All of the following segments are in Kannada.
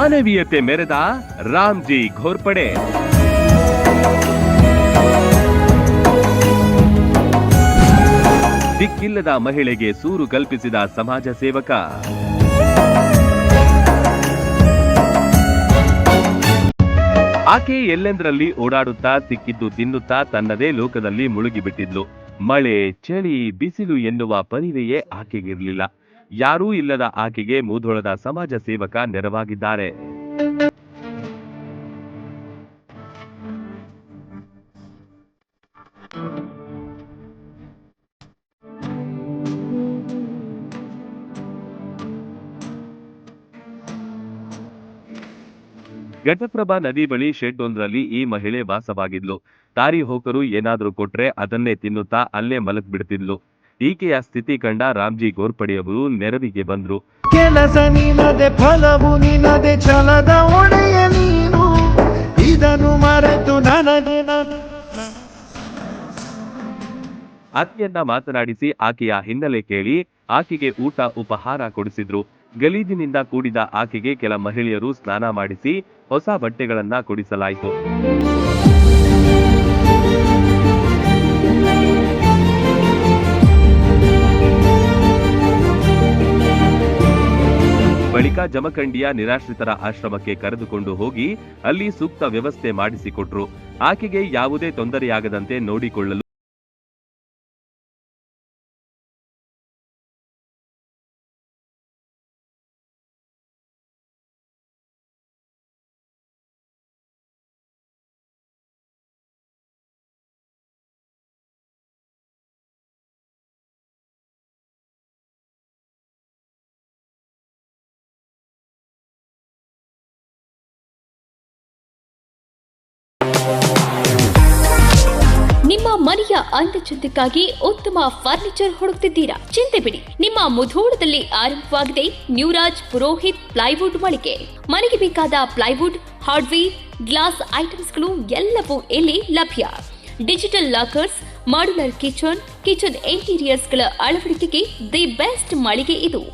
ಮಾನವೀಯತೆ ಮೆರೆದ ರಾಮ್ಜಿ ಘೋರ್ಪಡೆ. ದಿಕ್ಕಿಲ್ಲದ ಮಹಿಳೆಗೆ ಸೂರು ಕಲ್ಪಿಸಿದ ಸಮಾಜ ಸೇವಕ. ಆಕೆ ಎಲ್ಲೆಂದರಲ್ಲಿ ಓಡಾಡುತ್ತಾ ಸಿಕ್ಕಿದ್ದು ತಿನ್ನುತ್ತಾ ತನ್ನದೇ ಲೋಕದಲ್ಲಿ ಮುಳುಗಿಬಿಟ್ಟಿದ್ಲು. ಮಳೆ, ಚಳಿ, ಬಿಸಿಲು ಎನ್ನುವ ಪರಿವೆಯೇ ಆಕೆಗಿರಲಿಲ್ಲ. ಯಾರೂ ಇಲ್ಲದ ಆಕೆಗೆ ಮುಧೋಳದ ಸಮಾಜ ಸೇವಕ ನೆರವಾಗಿದ್ದಾರೆ. ಘಟಪ್ರಭಾ ನದಿ ಬಳಿ ಶೆಡ್ ಒಂದರಲ್ಲಿ ಈ ಮಹಿಳೆ ವಾಸವಾಗಿದ್ಲು. ದಾರಿ ಹೋಕರು ಏನಾದ್ರೂ ಕೊಟ್ರೆ ಅದನ್ನೇ ತಿನ್ನುತ್ತಾ ಅಲ್ಲೇ ಮಲಗ್ಬಿಡ್ತಿದ್ಲು. ಈಕೆಯ ಸ್ಥಿತಿ ಕಂಡ ರಾಮ್ಜಿ ಘೋರ್ಪಡೆಯವರು ನೆರವಿಗೆ ಬಂದ್ರು. ಕೆಲಸ ನಿನದೆ, ಫಲವು ನಿನದೆ, ಛಲದ ಒಡೆಯ ನೀನು, ಇದನ್ನು ಮರೆತು ನನಗೆ ಆಕೆಯನ್ನ ಮಾತನಾಡಿಸಿ ಆಕೆಯ ಹಿನ್ನೆಲೆ ಕೇಳಿ ಆಕೆಗೆ ಊಟ ಉಪಹಾರ ಕೊಡಿಸಿದ್ರು. ಗಲೀಜಿನಿಂದ ಕೂಡಿದ ಆಕೆಗೆ ಕೆಲ ಮಹಿಳೆಯರು ಸ್ನಾನ ಮಾಡಿಸಿ ಹೊಸ ಬಟ್ಟೆಗಳನ್ನ ಕೊಡಿಸಲಾಯಿತು. ಬಳಿಕ ಜಮಖಂಡಿಯ ನಿರಾಶ್ರಿತರ ಆಶ್ರಮಕ್ಕೆ ಕರೆದುಕೊಂಡು ಹೋಗಿ ಅಲ್ಲಿ ಸೂಕ್ತ ವ್ಯವಸ್ಥೆ ಮಾಡಿಸಿಕೊಟ್ರು. ಆಕೆಗೆ ಯಾವುದೇ ತೊಂದರೆಯಾಗದಂತೆ ನೋಡಿಕೊಳ್ಳಲು ನಿಮ್ಮ ಮನೆಯ ಅಂದಚಂದಕ್ಕಾಗಿ ಉತ್ತಮ ಫರ್ನಿಚರ್ ಹುಡುಕ್ತಿದ್ದೀರಾ? ಚಿಂತೆ ಬಿಡಿ, ನಿಮ್ಮ ಮುಧೋಳದಲ್ಲಿ ಆರಂಭವಾಗಿದೆ ನ್ಯೂರಾಜ್ ಪುರೋಹಿತ್ ಪ್ಲೈವುಡ್ ಮಳಿಗೆ. ಮನೆಗೆ ಬೇಕಾದ ಪ್ಲೈವುಡ್, ಹಾರ್ಡ್ವೇರ್, ಗ್ಲಾಸ್ ಐಟಮ್ಸ್ಗಳು ಎಲ್ಲವೂ ಇಲ್ಲಿ ಲಭ್ಯ. ಡಿಜಿಟಲ್ ಲಾಕರ್ಸ್, ಮಾಡ್ಯುಲರ್ ಕಿಚನ್ ಇಂಟೀರಿಯರ್ಸ್ಗಳ ಅಳವಡಿಕೆಗೆ ದಿ ಬೆಸ್ಟ್ ಮಳಿಗೆ ಇದು.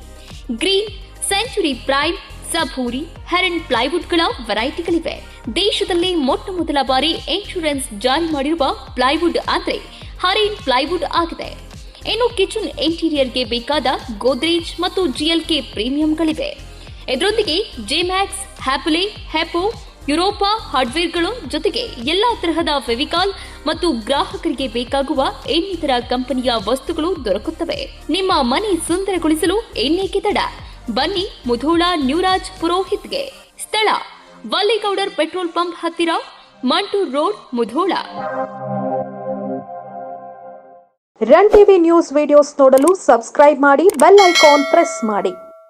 ಗ್ರೀನ್, ಸೆಂಚುರಿ ಪ್ರೈಮ್, ಸಬೂರಿ, ಹೆರನ್ ಪ್ಲೈವುಡ್ಗಳ ವೆರೈಟಿಗಳಿವೆ. ದೇಶದಲ್ಲಿ ಮೊಟ್ಟ ಮೊದಲ ಬಾರಿ ಇನ್ಶೂರೆನ್ಸ್ ಜಾರಿ ಮಾಡಿರುವ ಪ್ಲೈವುಡ್ ಅಂದ್ರೆ ಹರೇನ್ ಪ್ಲೈವುಡ್ ಆಗಿದೆ. ಇನ್ನು ಕಿಚನ್ ಇಂಟೀರಿಯರ್ಗೆ ಬೇಕಾದ ಗೋದ್ರೇಜ್ ಮತ್ತು GLK ಪ್ರೀಮಿಯಂಗಳಿವೆ. ಇದರೊಂದಿಗೆ ಜೆಮ್ಯಾಕ್ಸ್, ಹ್ಯಾಪಲೆ, ಹೆಪೋ, ಯುರೋಪಾ ಹಾರ್ಡ್ವೇರ್ಗಳು ಜೊತೆಗೆ ಎಲ್ಲಾ ತರಹದ ಫೆವಿಕಾಲ್ ಮತ್ತು ಗ್ರಾಹಕರಿಗೆ ಬೇಕಾಗುವ ಇನ್ನಿತರ ಕಂಪನಿಯ ವಸ್ತುಗಳು ದೊರಕುತ್ತವೆ. ನಿಮ್ಮ ಮನೆ ಸುಂದರಗೊಳಿಸಲು ಇನ್ನೇಕೆ ತಡ? ಬನ್ನಿ ಮುಧೋಳ ನ್ಯೂರಾಜ್ ಪುರೋಹಿತ್ಗೆ. ಸ್ಥಳ ವಲ್ಲಿಗೌಡರ್ ಪೆಟ್ರೋಲ್ ಪಂಪ್ ಹತ್ತಿರ, Mantur road, Mudhol. Run TV news videos ನೋಡಲು ಸಬ್ಸ್ಕ್ರೈಬ್ ಮಾಡಿ, ಬೆಲ್ ಐಕಾನ್ ಪ್ರೆಸ್ ಮಾಡಿ.